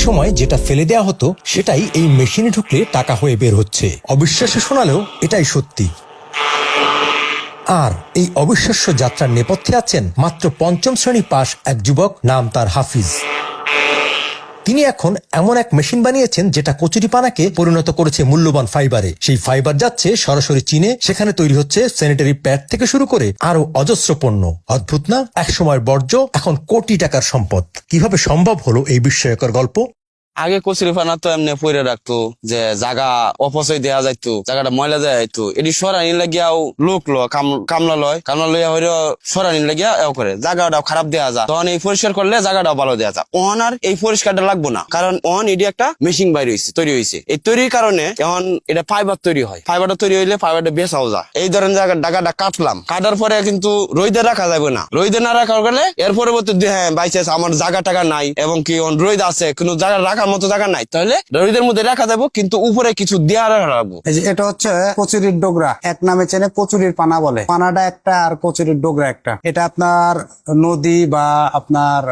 সময় যেটা ফেলে দেয়া হতো সেটাই এই মেশিনে ঢুকলে টাকা হয়ে বের হচ্ছে। অবিশ্বাস্য শোনালেও এটাই সত্যি। আর এই অবিশ্বাস্য যাত্রার নেপথ্যে আছেন মাত্র ৫ম শ্রেণী পাশ এক যুবক, নাম তার হাফিজ। তিনি এখন এমন এক মেশিন বানিয়েছেন যেটা কচুরিপানাকে পরিণত করেছে মূল্যবান ফাইবারে। সেই ফাইবার যাচ্ছে সরাসরি চীনে, সেখানে তৈরি হচ্ছে স্যানিটারি প্যাড থেকে শুরু করে আরো অজস্র পণ্য। অদ্ভুত না? একসময়ের বর্জ্য এখন কোটি টাকার সম্পদ। কিভাবে সম্ভব হলো এই বিস্ময়কর গল্প? আগে কচুরিপানা তো এমনি পরে রাখতো, যে জায়গা অপচয় দেওয়া যাইতো, জায়গাটা ময়লা দেওয়া যাইতো। এটি সরানি লাগিয়াও লোক কামলা লইয়া হইলো সরানি লাগিয়া এও করে জায়গাটাও খারাপ দেওয়া যায়। তখন এই পরিষ্কার করলে জায়গাটাও ভালো দেওয়া যায়। অন আর এই পরিষ্কারটা লাগবো না, কারণ অন এটি একটা মেশিন তৈরি হয়েছে। এই তৈরির কারণে এখন এটা ফাইবার তৈরি হয়। ফাইবারটা তৈরি হইলে ফাইবারটা বেচাও যায়। এই ধরনের জায়গাটা কাটার পরে কিন্তু রোদে রাখা যাবে না। রোদে না রাখার গেলে এর পরবর্তী বাইচান্স আমার জায়গা টাকা নাই এবং কি রোদ আছে কিন্তু জায়গা রাখার মতো জায়গা নাই, তাহলে রোদের মধ্যে রাখা যাবো, কিন্তু উপরে কিছু দেওয়া রাখবো। এটা হচ্ছে কচুরির ডোগরা, এক নামে চেনে কচুরির পানা বলে। পানাটা একটা আর কচুরির ডোগরা একটা। এটা আপনার নদী বা আপনার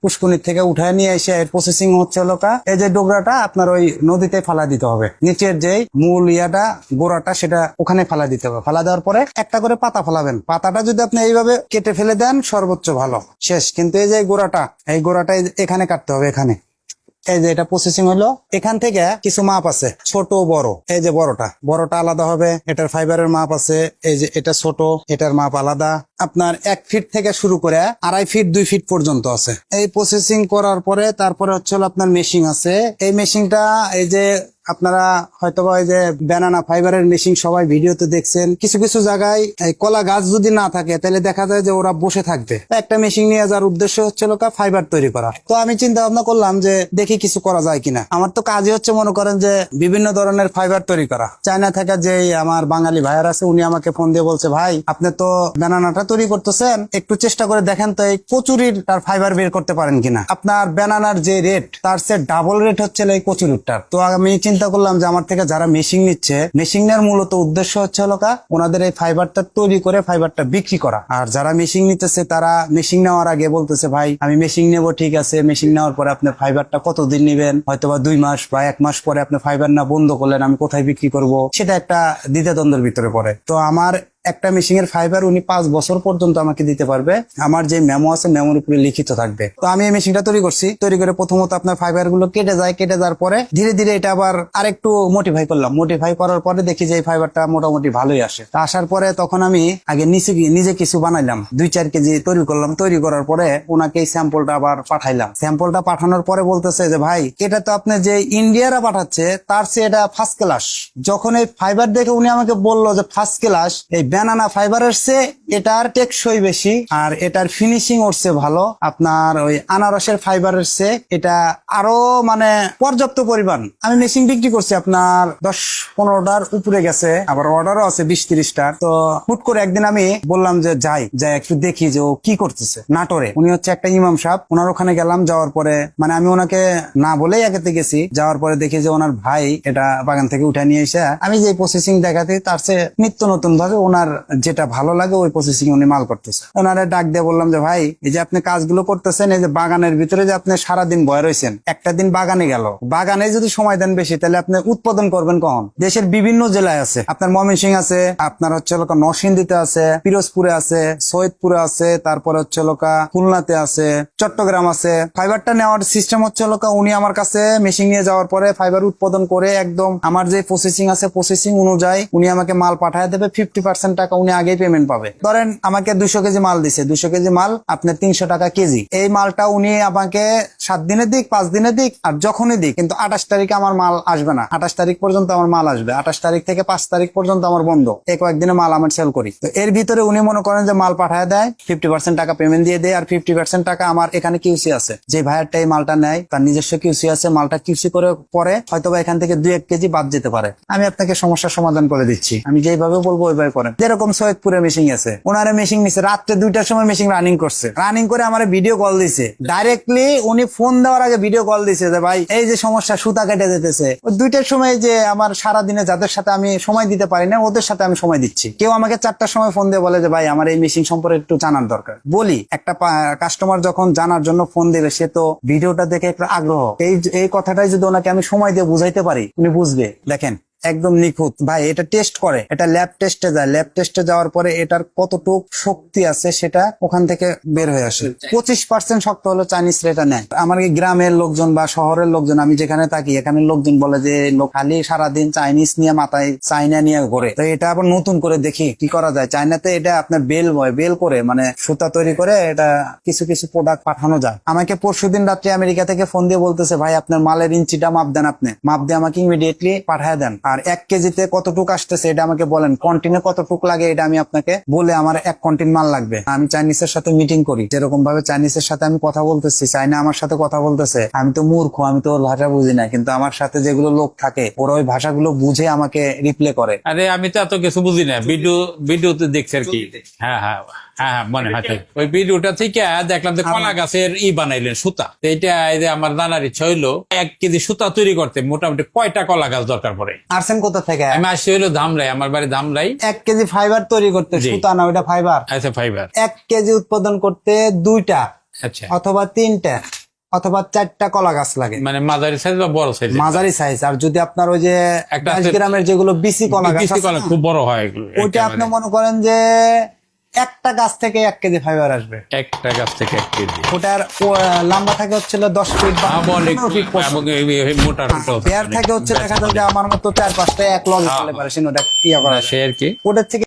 পুষ্করিণী থেকে উঠায় নিয়ে এসে প্রসেসিং হচ্ছে লোকা। এই যে ডোগরাটা আপনার ওই নদীতে ফালা দিতে হবে। নিচের যে মূল গোড়াটা সেটা ওখানে ফালা দিতে হবে। ফালা দেওয়ার পরে একটা করে পাতা ফেলাবেন। পাতাটা যদি আপনি এইভাবে কেটে ফেলে দেন সর্বোচ্চ ভালো, শেষ। কিন্তু এই যে এই গোড়াটা এখানে কাটতে হবে। এখানে এই যে এটা প্রসেসিং হলো, এখান থেকে কিছু মাপ আছে, ছোট বড়। এই যে বড়টা আলাদা হবে, এটার ফাইবারের মাপ আছে। এই যে এটা ছোট, এটার মাপ আলাদা। আপনার 1 ফিট থেকে শুরু করে 2.5 ফিট 2 ফিট পর্যন্ত আছে। এই প্রসেসিং করার পরে তারপরে হচ্ছে আপনার মেশিন আছে। এই মেশিনটা এই যে আপনারা হয়তোবা এই যে ব্যানানা ফাইবারের মেশিন সবাই ভিডিওতে দেখছেন। কিছু কিছু জায়গায় এই কলা গাছ যদি না থাকে তাহলে দেখা যায় যে ওরা বসে থাকবে। একটা মেশিন নিয়ে যাওয়ার উদ্দেশ্য হচ্ছে ফাইবার তৈরি করা। তো আমি চিন্তা ভাবনা করলাম যে দেখি কিছু করা যায় কিনা। আমার তো কাজই হচ্ছে মনে করেন যে বিভিন্ন ধরনের ফাইবার তৈরি করা। চায়না থেকে যে আমার বাঙালি ভাইয়ার আছে, উনি আমাকে ফোন দিয়ে বলছে, ভাই আপনি তো ব্যানানাটা তৈরি করতেছেন, একটু চেষ্টা করে দেখেন তো এই কচুরির তার ফাইবার বের করতে পারেন কিনা। আপনার ব্যানানার যে রেট তার চেয়ে ডাবল রেট হচ্ছে এই কচুরিটার। তো আমি চিন্তা করলাম যে আমার থেকে যারা মেশিন নিচ্ছে, মেশিনের মূলত উদ্দেশ্য হচ্ছে ওনাদের এই ফাইবারটা তৈরি করে ফাইবারটা বিক্রি করা। আর যারা মেশিন নিতেছে তারা মেশিন নেওয়ার আগে বলতেছে, ভাই আমি মেশিন নেবো, ঠিক আছে, মেশিন নেওয়ার পরে আপনি ফাইবারটা কতদিন নেবেন, হয়তোবা 2 মাস বা 1 মাস পরে আপনি ফাইবার না বন্ধ করলেন, আমি কোথায় বিক্রি করব, সেটা একটা দ্বিধাদ্বন্দ্বের ভিতরে পড়ে। তো আমার একটা মেশিনের ফাইবার উনি 5 বছর পর্যন্ত আমাকে দিতে পারবে। আমার যে মেমো আছে মেমোর উপরে লিখিত থাকবে। তো আমি এই মেশিনটা তৈরি করছি। তৈরি করে প্রথমত আপনার ফাইবার গুলো কেটে যাওয়ার পরে ধীরে ধীরে এটা আবার আরেকটু মডিফাই করলাম। মডিফাই করার পরে দেখি যে এই ফাইবারটা মোটামুটি ভালোই আসে। তা আসার পরে তখন আমি আগে নিজে কিছু বানাইলাম, 2-4 কেজি তৈরি করলাম। তৈরি করার পরে ওনাকে এই স্যাম্পলটা আবার পাঠাইলাম। স্যাম্পলটা পাঠানোর পরে বলতেছে যে, ভাই এটা তো আপনি যে ইন্ডিয়ারা পাঠাচ্ছে তার চেয়ে এটা ফার্স্ট ক্লাস। যখন এই ফাইবার দেখে উনি আমাকে বললো যে ফার্স্ট ক্লাস, এই ব্যানানা ফাইবারের চেয়ে এটার টেকসই বেশি আর এটার ফিনিশিং ওরছে ভালো। আপনার ওই আনারসের ফাইবারের চেয়ে এটা আরো মানে পর্যাপ্ত পরিমাণ। আমি মেশিন বিক্রি করছি আপনার 10-15টার উপরে গেছে, আবার অর্ডারও আছে 20-30টার। তো হুট করে একদিন আমি বললাম যে যাই একটু দেখি যে ও কি করতেছে। নাটোরে উনি হচ্ছে একটা ইমাম সাহেব, ওনার ওখানে গেলাম। যাওয়ার পরে মানে আমি ওনাকে না বলেই আগেতে গেছি। যাওয়ার পরে দেখি যে ওনার ভাই এটা বাগান থেকে উঠে নিয়ে এসে আমি যে প্রসেসিং দেখাতে তার চেয়ে নিত্য নতুন ভাবে ওনার যেটা ভালো লাগে ওই প্রসেসিং উনি মাল করতেছে। ওনারে ডাক দিয়ে বললাম যে, ভাই এই যে আপনি কাজগুলো করতেছেন, এই যে বাগানের ভিতরে যে আপনি সারাদিন বয়ে রয়েছেন, একটা দিন বাগানে গেল, বাগানে যদি সময় দেন বেশি তাহলে আপনি উৎপাদন করবেন কখন? দেশের বিভিন্ন জেলায় আছে, আপনার ময়মনসিংহ আছে, আপনার হচ্ছে নরসিংদীতে আছে, পিরোজপুরে আছে, সৈয়দপুরে আছে, তারপরে হচ্ছে খুলনাতে আছে, চট্টগ্রাম আছে। ফাইবারটা নেওয়ার সিস্টেম হচ্ছে উনি আমার কাছে মেশিন নিয়ে যাওয়ার পরে ফাইবার উৎপাদন করে একদম আমার যে প্রসেসিং আছে প্রসেসিং অনুযায়ী উনি আমাকে মাল পাঠায় দেবে। 50% টাকা উনি আগেই পেমেন্ট পাবে। ধরেন আমাকে 200 কেজি মাল দিছে, 200 কেজি মাল আপনার 300 টাকা কেজি। এই মালটা উনি আমাকে 7 দিনে দিক, 5 দিনে দিক, আর যখনই দিক, কিন্তু 28 তারিখে আমার মাল আসবে না। 28 তারিখ পর্যন্ত আমার মাল আসবে। 28 তারিখ থেকে 5 তারিখ পর্যন্ত আমার বন্ধ। এই কয়েকদিনে মাল আমার সেল করি। তো এর ভিতরে উনি মনে করেন যে মাল পাঠায় দেয়, 50% টাকা পেমেন্ট দিয়ে দেয়, আর 50% টাকা আমার এখানে কিউসি আছে। যে ভাইয়ারটা এই মালটা নেয় তার নিজস্ব কিউসি আছে। মালটা কিউসি করে পরে হয়তোবা এখান থেকে 2-1 কেজি বাদ যেতে পারে। আমি আপনাকে সমস্যার সমাধান করে দিচ্ছি, আমি যেইভাবে বলবো ওইভাবে করেন। যেরকম সৈয়দপুরে মেশিন আছে, ওনারে মেশিন নিছে রাত্রে 2টার সময় মেশিন রানিং করছে, রানিং করে আমার ভিডিও কল দিছে ডাইরেক্টলি। উনি ফোন দেওয়ার আগে ভিডিও কল দিছে যে ভাই এই যে সমস্যা, সুতা কেটে যেতেছে। ওই 2টার সময় যে আমার সারাদিনে যাদের সাথে আমি সময় দিতে পারি না ওদের সাথে আমি সময় দিচ্ছি। কেউ আমাকে 4টার সময় ফোন দিয়ে বলে যে ভাই আমার এই মেশিন সম্পর্কে একটু জানার দরকার। বলি একটা কাস্টমার যখন জানার জন্য ফোন দেবে সে তো ভিডিওটা দেখে একটু আগ্রহ, এই কথাটাই যদি ওনাকে আমি সময় দিয়ে বুঝাইতে পারি উনি বুঝবে। দেখেন একদম নিখুঁত ভাই, এটা টেস্ট করে, এটা ল্যাব টেস্টে যায়, ল্যাব টেস্টে যাওয়ার পরে এটার কতটুক শক্তি আছে সেটা ওখান থেকে বের হয়ে আসে। 25% শক্ত হলো চাইনিজ এটা নেয়। আমার এই গ্রামের লোকজন বা শহরের লোকজন, আমি যেখানে থাকি এখানে লোকজন বলে যে লোক খালি সারাদিন চাইনিজ নিয়ে মাথায় চাইনা নিয়ে ঘোরে। তো এটা আবার নতুন করে দেখি কি করা যায়। চাইনাতে এটা আপনার বেল করে মানে সুতা তৈরি করে এটা কিছু কিছু প্রোডাক্ট পাঠানো যায়। আমাকে পরশুদিন রাত্রে আমেরিকা থেকে ফোন দিয়ে বলতেছে ভাই আপনার মালের ইঞ্চিটা মাপ দেন, আপনি মাপ দিয়ে আমাকে ইমিডিয়েটলি পাঠায় দেন। আর 1 কেজিতে কতটুক আসতেছে এটা আমাকে বলেন, কন্টিনে কতটুক লাগে এটা আমি আপনাকে বলে আমার 1 কন্টিন মাল লাগবে। আমি চাইনিজের সাথে মিটিং করি, যেরকম ভাবে চাইনিজের সাথে আমি কথা বলতেছি, চাইনা আমার সাথে কথা বলতেছে। আমি তো মূর্খ, আমি তো ওর ভাষা বুঝি না, কিন্তু আমার সাথে যেগুলো লোক থাকে ওরা ওই ভাষাগুলো বুঝে আমাকে রিপ্লে করে। আরে আমি তো এত কিছু বুঝি না, ভিডিওতে দেখছি আর কি। হ্যাঁ হ্যাঁ হ্যাঁ মনে হয় তাই। ওই ভিডিওটা থেকে দেখলাম যে কলা গাছের বানাইলেন সুতা। তো এইটা এই যে আমার জানার ইচ্ছা হইলো 1 কেজি সুতা তৈরি করতে মোটামুটি কয়টা কলা গাছ দরকার পড়ে? আরছেন কোথা থেকে? আমি আসছি হইলো ধামরাই, আমার বাড়ি ধামরাই। 1 কেজি ফাইবার তৈরি করতে, জি। সুতা না ওটা ফাইবার। আচ্ছা ফাইবার। 1 কেজি উৎপাদন করতে 2টা আচ্ছা অথবা 3টা অথবা 4টা কলা গাছ লাগে, মানে মাঝারি সাইজ বা বড় সাইজ? মাঝারি সাইজ। আর যদি আপনার ওই যে একটা 10 গ্রামের যেগুলো বিসি কলা গাছ আছে না, খুব বড় হয় এগুলো। ওইটা আপনি মনে করেন যে একটা গাছ থেকে 1 কেজি ফাইবার আসবে। একটা গাছ থেকে 1 কেজি। ওটার লম্বা থাকে হচ্ছিল 10 ফিট বা 15 ফিট পর্যন্ত। মোটা পেয়ার থাকে হচ্ছে দেখা যায় যে আমার মতো 4-5টা এক লগে চলে পারে, ওটা ইয়া করা সে আর কি। ওটার থেকে